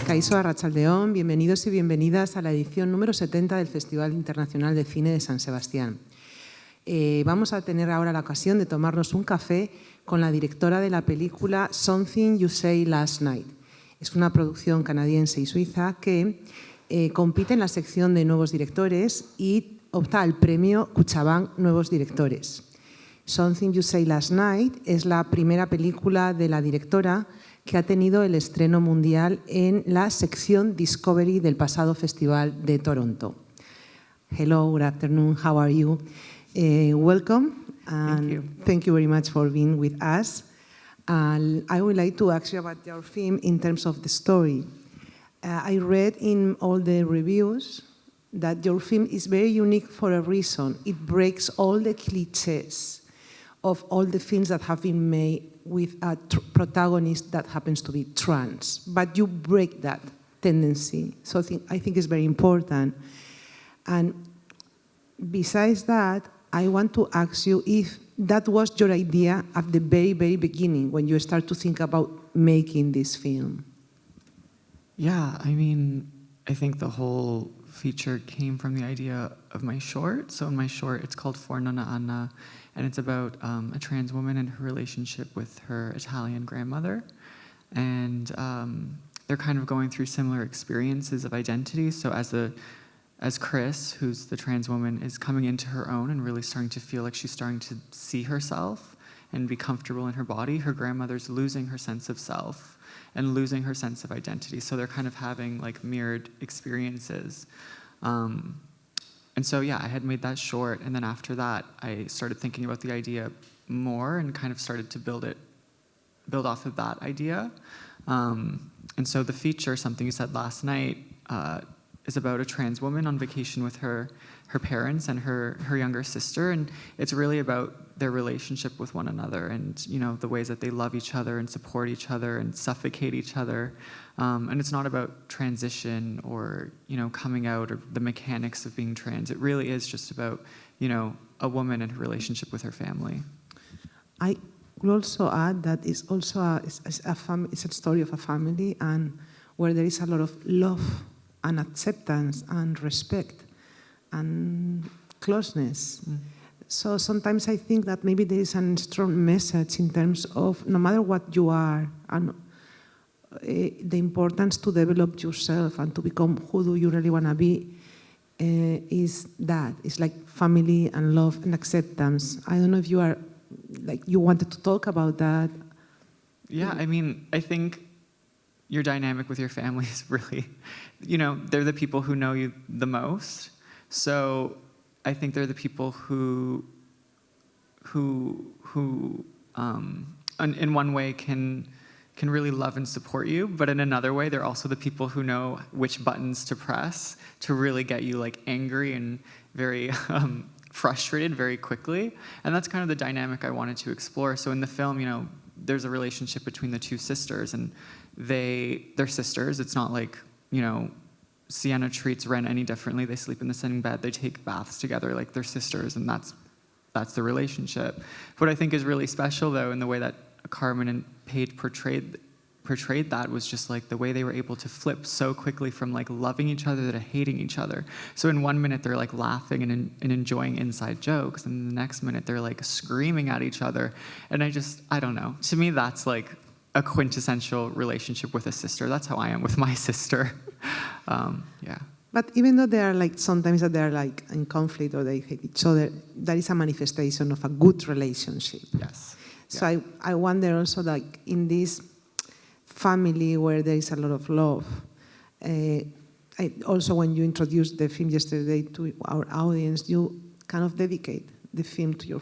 Kaixo, arratsaldeon, bienvenidos y bienvenidas a la edición número 70 del Festival Internacional de Cine de San Sebastián. Vamos a tener ahora la ocasión de tomarnos un café con la directora de la película Something You Say Last Night. Es una producción canadiense y suiza que compite en la sección de nuevos directores y opta al premio Cuchabán Nuevos Directores. Something You Say Last Night es la primera película de la directora que ha tenido el estreno mundial en la sección Discovery del pasado Festival de Toronto. Hello, good afternoon, how are you? Welcome, and thank you very much for being with us. I would like to ask you about your film in terms of the story. I read in all the reviews that your film is very unique for a reason. It breaks all the cliches of all the films that have been made with a protagonist that happens to be trans, but you break that tendency. So I think it's very important. And besides that, I want to ask you if that was your idea at the very, very beginning when you start to think about making this film. Yeah, I mean, I think the whole feature came from the idea of my short. So in my short, it's called For Nonna Anna, and it's about a trans woman and her relationship with her Italian grandmother. And they're kind of going through similar experiences of identity. So as Chris, who's the trans woman, is coming into her own and really starting to feel like she's starting to see herself and be comfortable in her body, her grandmother's losing her sense of self and losing her sense of identity. So they're kind of having like mirrored experiences. And so, yeah, I had made that short, and then after that, I started thinking about the idea more and kind of started to build off of that idea. And so the feature, Something You Said Last Night, is about a trans woman on vacation with her parents and her younger sister, and it's really about their relationship with one another and, you know, the ways that they love each other and support each other and suffocate each other. And it's not about transition or, you know, coming out or the mechanics of being trans. It really is just about, you know, a woman and her relationship with her family. I would also add that it's also it's a story of a family and where there is a lot of love and acceptance and respect and closeness. So sometimes I think that maybe there is a strong message in terms of no matter what you are and the importance to develop yourself and to become who do you really want to be is that. It's like family and love and acceptance. I don't know if you are, like, you wanted to talk about that. Yeah, I mean, I think your dynamic with your family is really, you know, they're the people who know you the most. So I think they're the people who in one way can really love and support you, but in another way, they're also the people who know which buttons to press to really get you like angry and very frustrated very quickly. And that's kind of the dynamic I wanted to explore. So in the film, you know, there's a relationship between the two sisters, and they're sisters. It's not like, you know, Sienna treats Ren any differently. They sleep in the same bed. They take baths together. Like, they're sisters, and that's the relationship. What I think is really special, though, in the way that Carmen and Paige portrayed that was just like the way they were able to flip so quickly from like loving each other to hating each other. So in 1 minute they're like laughing and enjoying inside jokes, and the next minute they're like screaming at each other. And I don't know. To me, that's like a quintessential relationship with a sister. That's how I am with my sister. Yeah. But even though they are like sometimes that they are like in conflict or they hate each other, that is a manifestation of a good relationship. Yes. So yeah. I wonder also, like, in this family where there is a lot of love, also when you introduced the film yesterday to our audience, you kind of dedicate the film to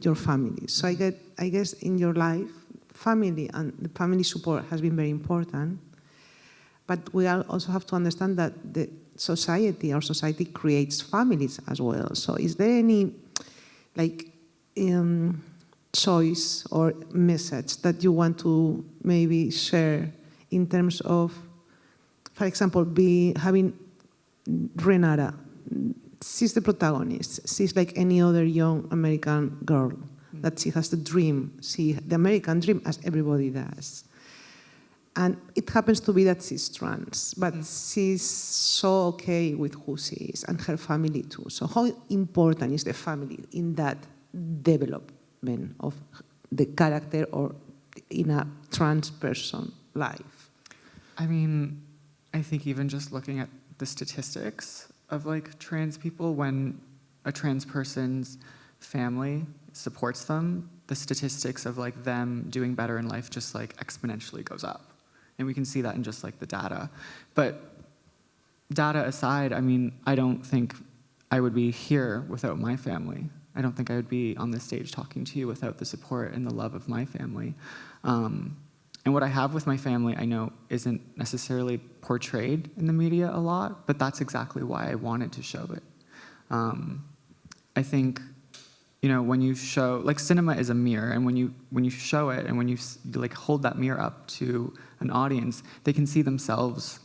your family. So I guess in your life, family and the family support has been very important. But we also have to understand that our society creates families as well. So is there any like choice or message that you want to maybe share in terms of, for example, having Renata she's the protagonist. She's like any other young American girl, that she has the dream, the American dream, as everybody does. And it happens to be that she's trans, but she's so okay with who she is, and her family too. So how important is the family in that development of the character or in a trans person life? I mean, I think even just looking at the statistics of like trans people, when a trans person's family supports them, the statistics of like them doing better in life just like exponentially goes up. And we can see that in just like the data. But data aside, I mean, I don't think I would be here without my family. I don't think I would be on this stage talking to you without the support and the love of my family. And what I have with my family, I know isn't necessarily portrayed in the media a lot, but that's exactly why I wanted to show it. I think, you know, when you show, like cinema is a mirror, and when you show it and when you like hold that mirror up to an audience, they can see themselves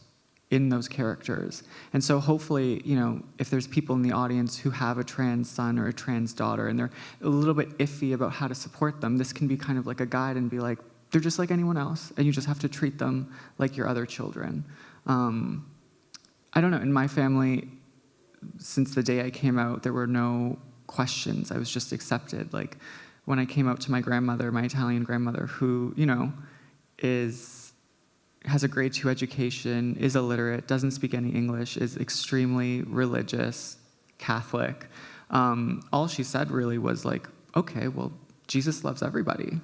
in those characters. And so hopefully, you know, if there's people in the audience who have a trans son or a trans daughter and they're a little bit iffy about how to support them, this can be kind of like a guide and be like, they're just like anyone else, and you just have to treat them like your other children. I don't know, in my family, since the day I came out, there were no questions. I was just accepted. Like when I came out to my grandmother, my Italian grandmother, who, you know, has a grade 2 education, is illiterate, doesn't speak any English, is extremely religious, Catholic. All she said really was like, okay, well, Jesus loves everybody.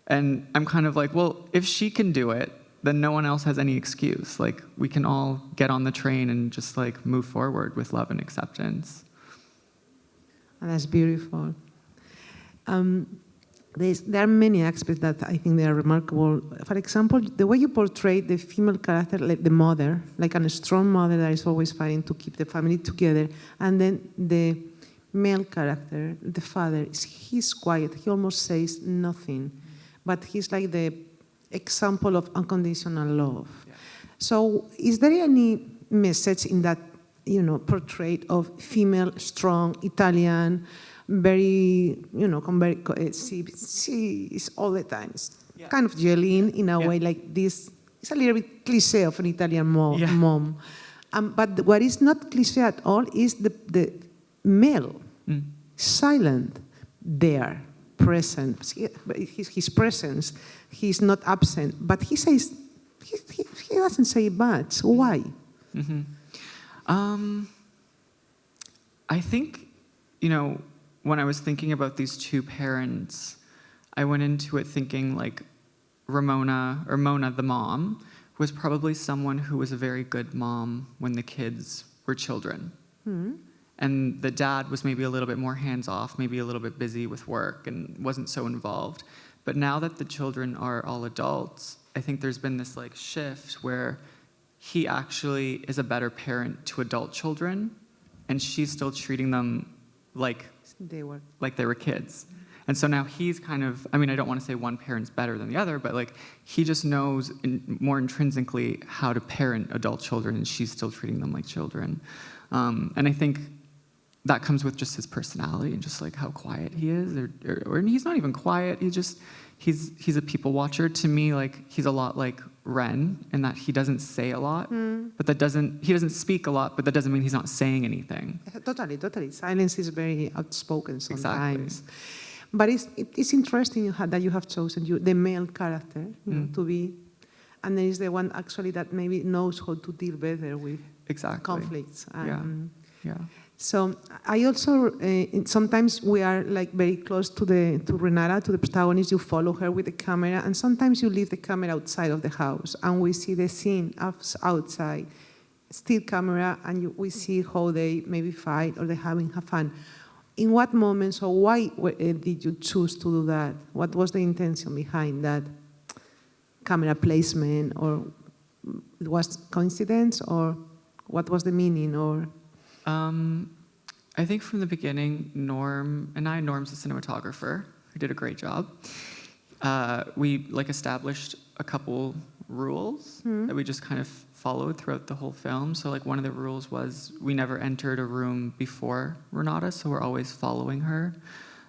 And I'm kind of like, well, if she can do it, then no one else has any excuse. Like, we can all get on the train and just like move forward with love and acceptance. And that's beautiful. There are many aspects that I think they are remarkable. For example, the way you portray the female character, like the mother, like a strong mother that is always fighting to keep the family together, and then the male character, the father, he's quiet, he almost says nothing, but he's like the example of unconditional love. Yeah. So is there any message in that, you know, portrait of female, strong, Italian, very, you know, she is all the time kind of yelling in a way like this. It's a little bit cliche of an Italian mom. But what is not cliche at all is the male, silent, there, present. His presence, he's not absent, but he says, he doesn't say much. Why? I think, you know, when I was thinking about these two parents, I went into it thinking like Mona, the mom, was probably someone who was a very good mom when the kids were children. And the dad was maybe a little bit more hands-off, maybe a little bit busy with work and wasn't so involved. But now that the children are all adults, I think there's been this like shift where he actually is a better parent to adult children, and she's still treating them like they were kids. And so now he's kind of, I mean, I don't want to say one parent's better than the other, but like he just knows more intrinsically how to parent adult children, and she's still treating them like children. And I think that comes with just his personality and just like how quiet he is, or he's not even quiet. He's a people watcher. To me, like he's a lot like Ren in that he doesn't say a lot, but he doesn't speak a lot, but that doesn't mean he's not saying anything. Totally. Silence is very outspoken sometimes. Exactly. But it's interesting that you have chosen the male character to be, and then is the one actually that maybe knows how to deal better with conflicts. Yeah. So I also, sometimes we are like very close to Renata, to the protagonist, you follow her with the camera, and sometimes you leave the camera outside of the house, and we see the scene outside, still camera, and we see how they maybe fight or they're having fun. In what moments or why did you choose to do that? What was the intention behind that camera placement, or it was coincidence, or what was the meaning, or? I think from the beginning, Norm's a cinematographer who did a great job. We like established a couple rules that we just kind of followed throughout the whole film. So like one of the rules was we never entered a room before Renata, so we're always following her.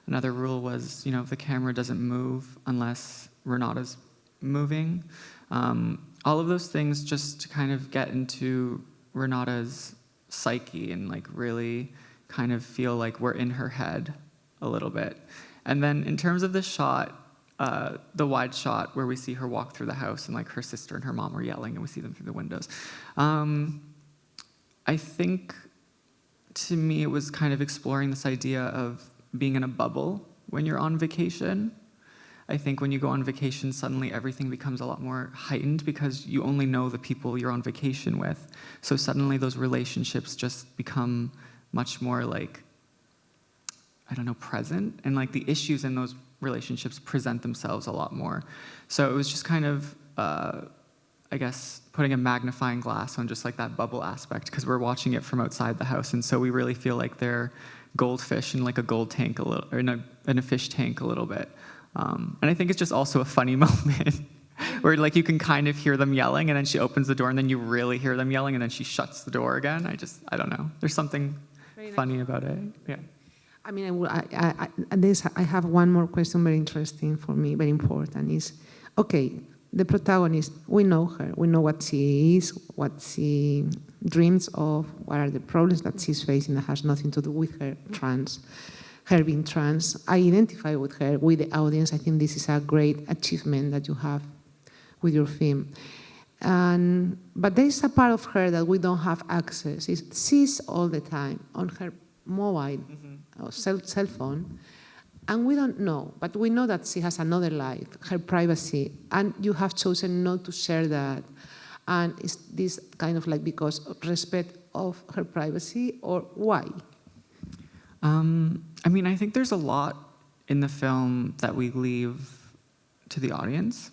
Another rule was, you know, the camera doesn't move unless Renata's moving. All of those things just to kind of get into Renata's psyche and like really kind of feel like we're in her head a little bit. And then in terms of the shot, the wide shot where we see her walk through the house and like her sister and her mom are yelling and we see them through the windows. I think to me it was kind of exploring this idea of being in a bubble when you're on vacation. I think when you go on vacation, suddenly everything becomes a lot more heightened because you only know the people you're on vacation with. So suddenly those relationships just become much more like, I don't know, present. And like the issues in those relationships present themselves a lot more. So it was just kind of, I guess, putting a magnifying glass on just like that bubble aspect because we're watching it from outside the house. And so we really feel like they're goldfish in like a gold tank a little, or in a fish tank a little bit. And I think it's just also a funny moment where like you can kind of hear them yelling and then she opens the door and then you really hear them yelling and then she shuts the door again. I don't know. There's something funny about it. Yeah. I mean, I have one more question very interesting for me, very important is, okay, the protagonist, we know her, we know what she is, what she dreams of, what are the problems that she's facing that has nothing to do with her being trans. I identify with her, with the audience. I think this is a great achievement that you have with your film. But there is a part of her that we don't have access. She's all the time on her mobile or cell phone, and we don't know, but we know that she has another life, her privacy, and you have chosen not to share that. And is this kind of like because of respect of her privacy, or why? I mean, I think there's a lot in the film that we leave to the audience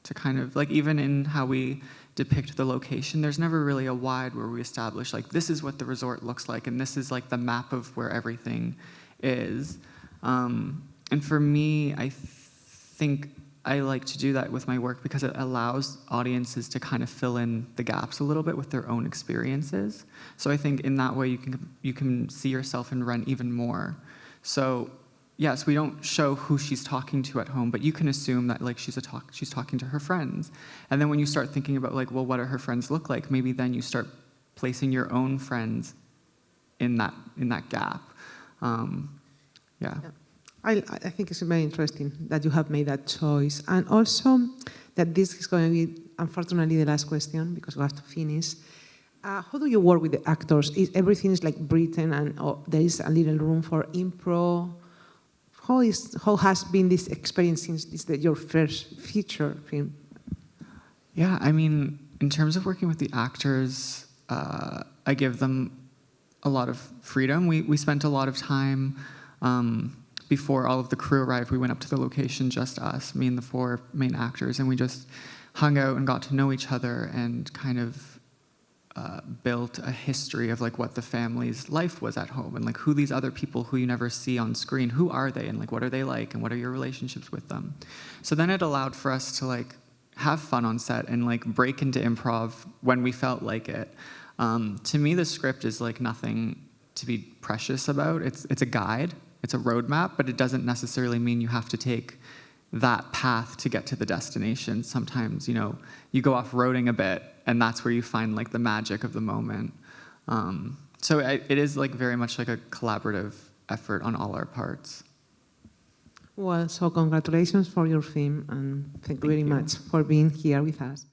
to kind of, like even in how we depict the location, there's never really a wide where we establish like this is what the resort looks like and this is like the map of where everything is. And for me, I think I like to do that with my work because it allows audiences to kind of fill in the gaps a little bit with their own experiences. So I think in that way you can see yourself in Ren even more. So yes, we don't show who she's talking to at home, but you can assume that like she's talking to her friends. And then when you start thinking about like, well, what do her friends look like? Maybe then you start placing your own friends in that gap. Yeah. I think it's very interesting that you have made that choice. And also that this is going to be, unfortunately, the last question because we have to finish. How do you work with the actors? Everything is like written and there is a little room for improv? How has been this experience since this is your first feature film? Yeah, I mean, in terms of working with the actors, I give them a lot of freedom. We spent a lot of time before all of the crew arrived. We went up to the location, just us, me and the 4 main actors, and we just hung out and got to know each other and kind of built a history of like what the family's life was at home and like who these other people who you never see on screen, who are they and like what are they like and what are your relationships with them. So then it allowed for us to like have fun on set and like break into improv when we felt like it. To me, the script is like nothing to be precious about. It's a guide, it's a roadmap, but it doesn't necessarily mean you have to take that path to get to the destination. Sometimes, you know, you go off-roading a bit, and that's where you find like the magic of the moment. So it is like very much like a collaborative effort on all our parts. Well, so congratulations for your film, and thank you very much for being here with us.